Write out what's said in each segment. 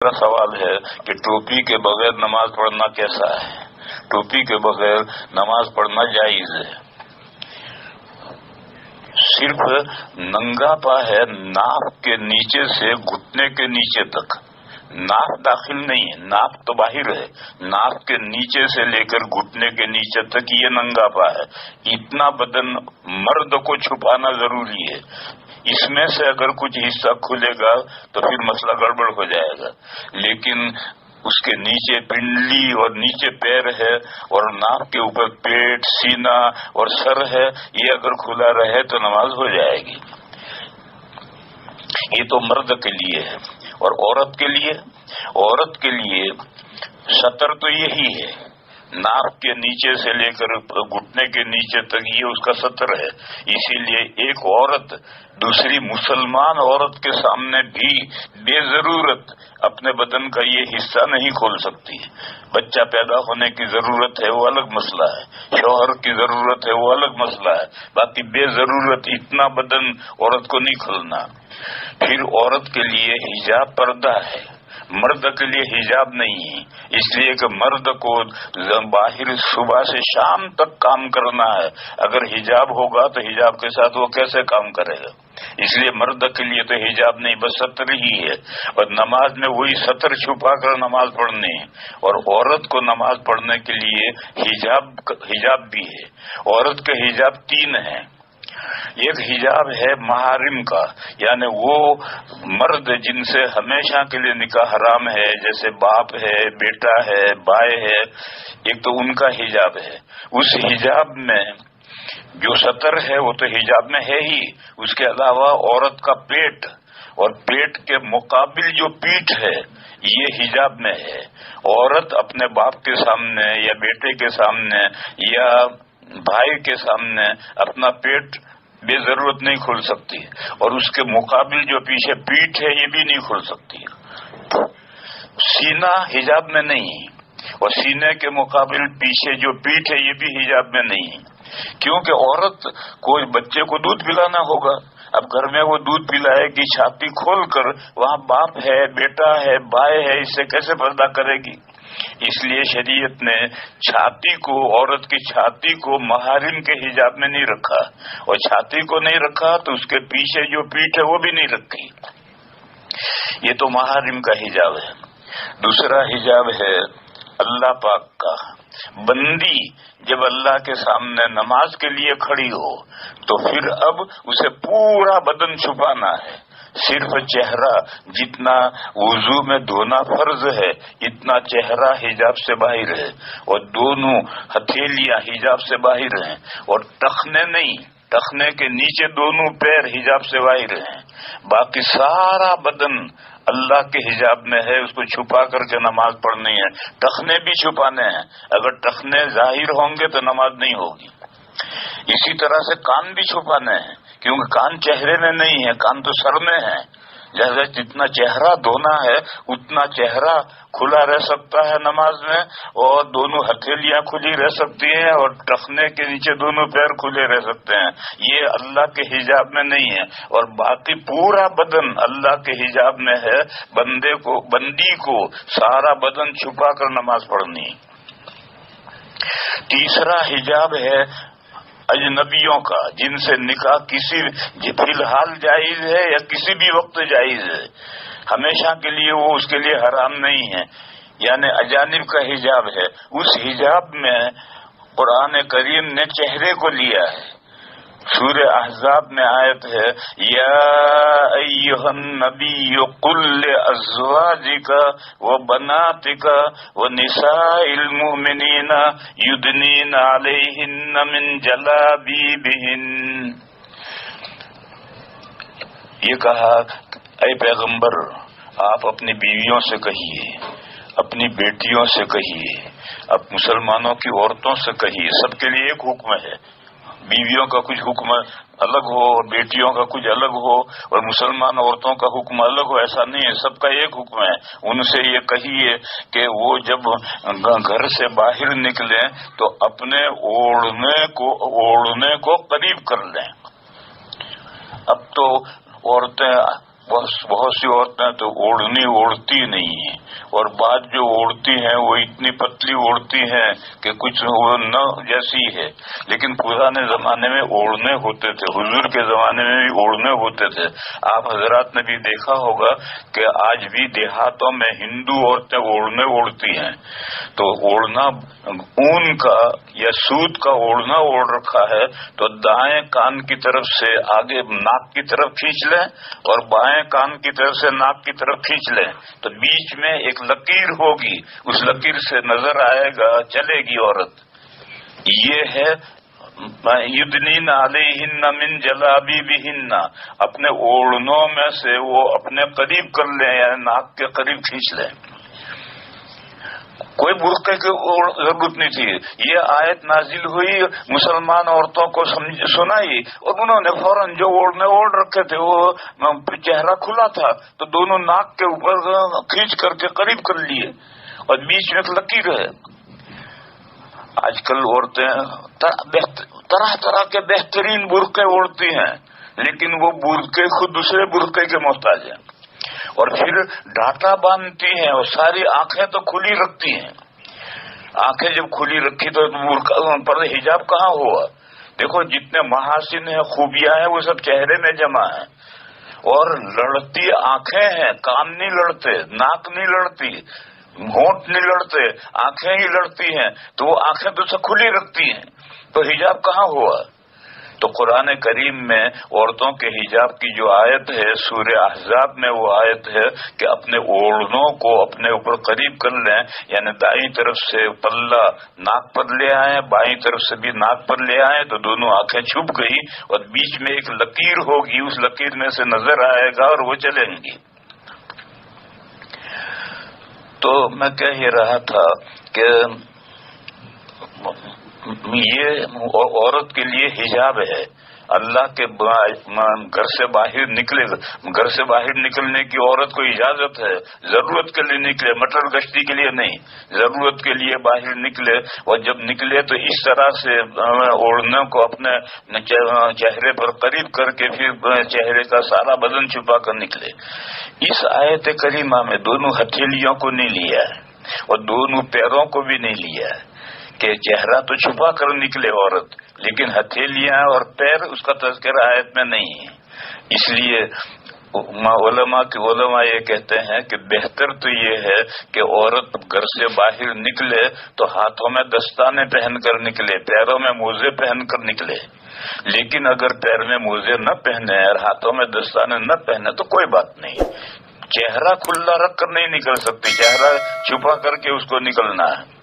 میرا سوال ہے کہ ٹوپی کے بغیر نماز پڑھنا کیسا ہے؟ ٹوپی کے بغیر نماز پڑھنا جائز ہے، صرف ننگا پا ہے ناف کے نیچے سے گھٹنے کے نیچے تک، ناف داخل نہیں ہے، ناف تو باہر ہے، ناف کے نیچے سے لے کر گھٹنے کے نیچے تک یہ ننگا پا ہے، اتنا بدن مرد کو چھپانا ضروری ہے۔ اس میں سے اگر کچھ حصہ کھلے گا تو پھر مسئلہ گڑبڑ ہو جائے گا، لیکن اس کے نیچے پنڈلی اور نیچے پیر ہے اور ناک کے اوپر پیٹ، سینہ اور سر ہے، یہ اگر کھلا رہے تو نماز ہو جائے گی۔ یہ تو مرد کے لیے ہے۔ اور عورت کے لیے سطر تو یہی ہے، ناک کے نیچے سے لے کر گھٹنے کے نیچے تک یہ اس کا سطر ہے۔ اسی لیے ایک عورت دوسری مسلمان عورت کے سامنے بھی بے ضرورت اپنے بدن کا یہ حصہ نہیں کھول سکتی۔ بچہ پیدا ہونے کی ضرورت ہے وہ الگ مسئلہ ہے، شوہر کی ضرورت ہے وہ الگ مسئلہ ہے، باقی بے ضرورت اتنا بدن عورت کو نہیں کھولنا۔ پھر عورت کے لیے حجاب پردہ ہے، مرد کے لیے حجاب نہیں ہے، اس لیے کہ مرد کو باہر صبح سے شام تک کام کرنا ہے، اگر حجاب ہوگا تو حجاب کے ساتھ وہ کیسے کام کرے گا؟ اس لیے مرد کے لیے تو حجاب نہیں، بس سطر ہی ہے، اور نماز میں وہی سطر چھپا کر نماز پڑھنی ہے۔ اور عورت کو نماز پڑھنے کے لیے حجاب بھی ہے۔ عورت کے حجاب 3 ہیں۔ ایک حجاب ہے محارم کا، یعنی وہ مرد جن سے ہمیشہ کے لیے نکاح حرام ہے، جیسے باپ ہے، بیٹا ہے، بھائی ہے، ایک تو ان کا حجاب ہے۔ اس حجاب میں جو سطر ہے وہ تو حجاب میں ہے ہی، اس کے علاوہ عورت کا پیٹ اور پیٹ کے مقابل جو پیٹھ ہے یہ حجاب میں ہے۔ عورت اپنے باپ کے سامنے یا بیٹے کے سامنے یا بھائی کے سامنے اپنا پیٹ بے ضرورت نہیں کھول سکتی، اور اس کے مقابل جو پیچھے پیٹھ ہے یہ بھی نہیں کھول سکتی۔ سینہ حجاب میں نہیں، اور سینے کے مقابل پیچھے جو پیٹھ ہے یہ بھی حجاب میں نہیں، کیونکہ عورت کو بچے کو دودھ پلانا ہوگا۔ اب گھر میں وہ دودھ پلائے گی، چھاتی کھول کر وہاں باپ ہے، بیٹا ہے، بھائی ہے، اس سے کیسے پردہ کرے گی؟ اس لیے شریعت نے چھاتی کو، عورت کی چھاتی کو محارم کے حجاب میں نہیں رکھا، اور چھاتی کو نہیں رکھا تو اس کے پیچھے جو پیٹھ ہے وہ بھی نہیں رکھی۔ یہ تو محارم کا حجاب ہے۔ دوسرا حجاب ہے اللہ پاک کا۔ بندی جب اللہ کے سامنے نماز کے لیے کھڑی ہو تو پھر اب اسے پورا بدن چھپانا ہے، صرف چہرہ جتنا وضو میں دھونا فرض ہے اتنا چہرہ حجاب سے باہر ہے، اور دونوں ہتھیلیاں حجاب سے باہر ہیں، اور ٹخنے نہیں، ٹخنے کے نیچے دونوں پیر حجاب سے باہر ہیں، باقی سارا بدن اللہ کے حجاب میں ہے، اس کو چھپا کر کے نماز پڑھنی ہے۔ ٹخنے بھی چھپانے ہیں، اگر ٹخنے ظاہر ہوں گے تو نماز نہیں ہوگی۔ اسی طرح سے کان بھی چھپانے ہیں، کیونکہ کان چہرے میں نہیں ہے، کان تو سر میں ہے، جیسے جتنا چہرہ دھونا ہے اتنا چہرہ کھلا رہ سکتا ہے نماز میں، اور دونوں ہتھیلیاں کھلی رہ سکتی ہیں، اور ٹخنے کے نیچے دونوں پیر کھلے رہ سکتے ہیں، یہ اللہ کے حجاب میں نہیں ہے۔ اور باقی پورا بدن اللہ کے حجاب میں ہے، بندی کو سارا بدن چھپا کر نماز پڑھنی۔ تیسرا حجاب ہے اجنبیوں کا، جن سے نکاح کسی فی الحال جائز ہے یا کسی بھی وقت جائز ہے، ہمیشہ کے لیے وہ اس کے لیے حرام نہیں ہے، یعنی اجانب کا حجاب ہے۔ اس حجاب میں قرآن کریم نے چہرے کو لیا ہے۔ سورہ احزاب میں آیت ہے، یا ایھا النبی قل لازواجک وبناتک ونساء المؤمنین یدنین علیہن من جلابیبہن۔ یہ کہا اے پیغمبر آپ اپنی بیویوں سے کہیے، اپنی بیٹیوں سے کہیے، اب مسلمانوں کی عورتوں سے کہیے، سب کے لیے ایک حکم ہے، بیویوں کا کچھ حکم الگ ہو اور بیٹیوں کا کچھ الگ ہو اور مسلمان عورتوں کا حکم الگ ہو، ایسا نہیں ہے، سب کا ایک حکم ہے۔ ان سے یہ کہیے کہ وہ جب گھر سے باہر نکلیں تو اپنے اوڑھنے کو قریب کر لیں۔ اب تو عورتیں بہت سی عورتیں تو اوڑھنی اوڑھتی نہیں ہیں، اور بعد جو اوڑھتی ہیں وہ اتنی پتلی اوڑھتی ہیں کہ کچھ وہ نہ جیسی ہے. لیکن پرانے زمانے میں اوڑھنے ہوتے تھے، حضور کے زمانے میں بھی اوڑھنے ہوتے تھے. آپ حضرات نے بھی دیکھا ہوگا کہ آج بھی دیہاتوں میں ہندو عورتیں اوڑھنے اوڑھتی ہیں. تو اوڑھنا اون کا یا سوت کا اوڑھنا اوڑھ رکھا ہے تو دائیں کان کی طرف سے آگے ناک کی طرف کھینچ لیں اور بائیں کان کی طرف سے ناک کی طرف کھینچ لیں تو بیچ میں ایک لکیر ہوگی، اس لکیر سے نظر آئے گا چلے گی عورت. یہ ہے یدنین علیہن من جلابیبہن، اپنے اوڑھنوں میں سے وہ اپنے قریب کر لیں، یعنی ناک کے قریب کھینچ لیں. کوئی برقعے کی ضرورت نہیں تھی. یہ آیت نازل ہوئی، مسلمان عورتوں کو سنائی اور انہوں نے فوراً جو اوڑھنے اوڑھ رکھے تھے وہ چہرہ کھلا تھا تو دونوں ناک کے اوپر کھینچ کر کے قریب کر لیے اور بیچ میں ایک لکیر ہے. آج کل عورتیں طرح طرح کے بہترین برقعے اوڑھتی ہیں، لیکن وہ برقعے خود دوسرے برقعے کے محتاج ہیں، اور پھر ڈاٹا باندھتی ہیں اور ساری آنکھیں تو کھلی رکھتی ہیں. آنکھیں جب کھلی رکھی تو پر حجاب کہاں ہوا؟ دیکھو جتنے محاسن ہیں، خوبیاں ہیں، وہ سب چہرے میں جمع ہیں. اور لڑتی آنکھیں ہیں، کان نہیں لڑتے، ناک نہیں لڑتی، ہونٹ نہیں لڑتے، آنکھیں ہی لڑتی ہیں. تو وہ آنکھیں تو سب کھلی رکھتی ہیں، تو حجاب کہاں ہوا؟ تو قرآن کریم میں عورتوں کے حجاب کی جو آیت ہے سورہ احزاب میں وہ آیت ہے کہ اپنے اوڑھنوں کو اپنے اوپر قریب کر لیں، یعنی دائیں طرف سے پلہ ناک پر لے آئیں، بائیں طرف سے بھی ناک پر لے آئیں تو دونوں آنکھیں چھپ گئی اور بیچ میں ایک لکیر ہوگی، اس لکیر میں سے نظر آئے گا اور وہ چلیں گی. تو میں کہہ ہی رہا تھا کہ یہ عورت کے لیے حجاب ہے. اللہ کے گھر سے باہر نکلنے کی عورت کو اجازت ہے، ضرورت کے لیے نکلے، مٹر گشتی کے لیے نہیں، ضرورت کے لیے باہر نکلے. اور جب نکلے تو اس طرح سے اوڑھنے کو اپنے چہرے پر قریب کر کے پھر چہرے کا سارا بدن چھپا کر نکلے. اس آیت کریمہ میں دونوں ہتھیلیوں کو نہیں لیا ہے اور دونوں پیروں کو بھی نہیں لیا ہے کہ چہرہ تو چھپا کر نکلے عورت، لیکن ہتھیلیاں اور پیر اس کا تذکرہ آیت میں نہیں ہے. اس لیے علماء یہ کہتے ہیں کہ بہتر تو یہ ہے کہ عورت گھر سے باہر نکلے تو ہاتھوں میں دستانے پہن کر نکلے، پیروں میں موزے پہن کر نکلے. لیکن اگر پیر میں موزے نہ پہنے اور ہاتھوں میں دستانے نہ پہنے تو کوئی بات نہیں، چہرہ کھلا رکھ کر نہیں نکل سکتی، چہرہ چھپا کر کے اس کو نکلنا ہے.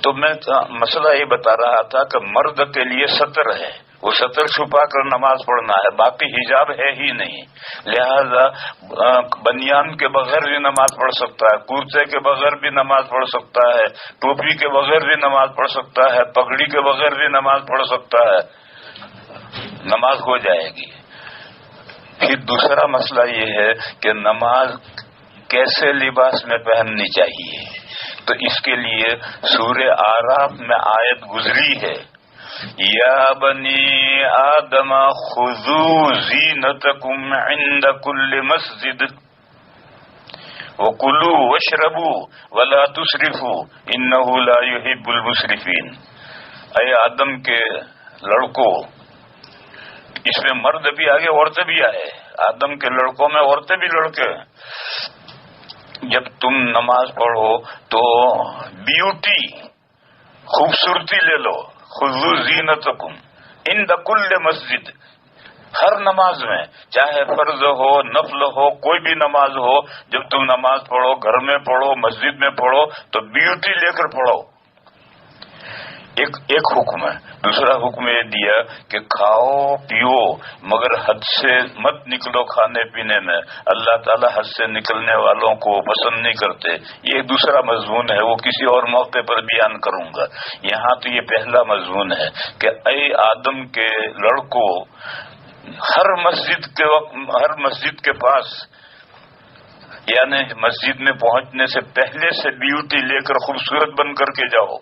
تو میں مسئلہ یہ بتا رہا تھا کہ مرد کے لیے ستر ہے، وہ ستر چھپا کر نماز پڑھنا ہے، باقی حجاب ہے ہی نہیں. لہذا بنیان کے بغیر بھی نماز پڑھ سکتا ہے، کرتے کے بغیر بھی نماز پڑھ سکتا ہے، ٹوپی کے بغیر بھی نماز پڑھ سکتا ہے، پگڑی کے بغیر بھی نماز پڑھ سکتا ہے، نماز ہو جائے گی. پھر دوسرا مسئلہ یہ ہے کہ نماز کیسے لباس میں پہننی چاہیے. تو اس کے لیے سورہ اعراف میں آیت گزری ہے، یا بنی آدم خذوا زینتکم عند کل مسجد وکلوا واشربوا ولا تسرفوا انہ لا یحب المسرفین. اے آدم کے لڑکوں، اس میں مرد بھی آگے عورتیں بھی آئے، آدم کے لڑکوں میں عورتیں بھی لڑکے. جب تم نماز پڑھو تو بیوٹی خوبصورتی لے لو، خذوا زینتکم عند کل مسجد، ہر نماز میں، چاہے فرض ہو نفل ہو کوئی بھی نماز ہو، جب تم نماز پڑھو گھر میں پڑھو مسجد میں پڑھو تو بیوٹی لے کر پڑھو. ایک حکم ہے. دوسرا حکم یہ دیا کہ کھاؤ پیو مگر حد سے مت نکلو کھانے پینے میں، اللہ تعالیٰ حد سے نکلنے والوں کو پسند نہیں کرتے. یہ دوسرا مضمون ہے، وہ کسی اور موقع پر بیان کروں گا. یہاں تو یہ پہلا مضمون ہے کہ اے آدم کے لڑکوں، ہر مسجد کے پاس، یعنی مسجد میں پہنچنے سے پہلے سے بیوٹی لے کر خوبصورت بن کر کے جاؤ.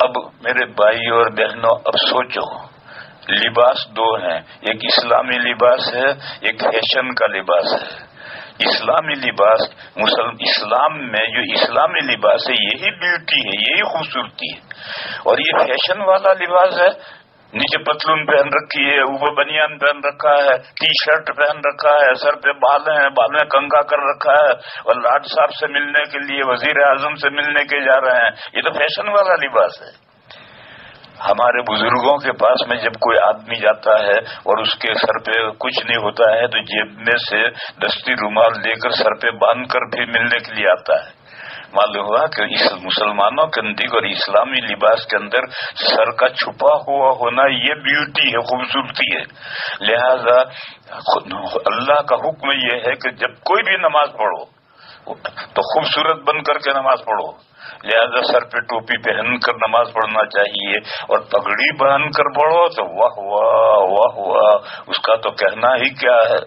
اب میرے بھائی اور بہنوں، اب سوچو لباس دو ہیں، ایک اسلامی لباس ہے، ایک فیشن کا لباس ہے۔ اسلامی لباس اسلام میں جو اسلامی لباس ہے یہی بیوٹی ہے، یہی خوبصورتی ہے، اور یہ فیشن والا لباس ہے، نیچے پتلون پہن رکھی ہے، اوپر بنیان پہن رکھا ہے، ٹی شرٹ پہن رکھا ہے، سر پہ بال ہیں، بال میں کنگا کر رکھا ہے، اور لاٹ صاحب سے ملنے کے لیے، وزیر اعظم سے ملنے کے جا رہے ہیں، یہ تو فیشن والا لباس ہے۔ ہمارے بزرگوں کے پاس میں جب کوئی آدمی جاتا ہے اور اس کے سر پہ کچھ نہیں ہوتا ہے تو جیب میں سے دستی رومال لے کر سر پہ باندھ کر بھی ملنے کے لیے آتا ہے۔ معلوم ہوا کہ اس مسلمانوں کے اندر اور اسلامی لباس کے اندر سر کا چھپا ہوا ہونا یہ بیوٹی ہے، خوبصورتی ہے۔ لہذا اللہ کا حکم یہ ہے کہ جب کوئی بھی نماز پڑھو تو خوبصورت بن کر کے نماز پڑھو، لہذا سر پہ ٹوپی پہن کر نماز پڑھنا چاہیے، اور پگڑی باندھ کر پڑھو تو واہ واہ واہ واہ، اس کا تو کہنا ہی کیا ہے۔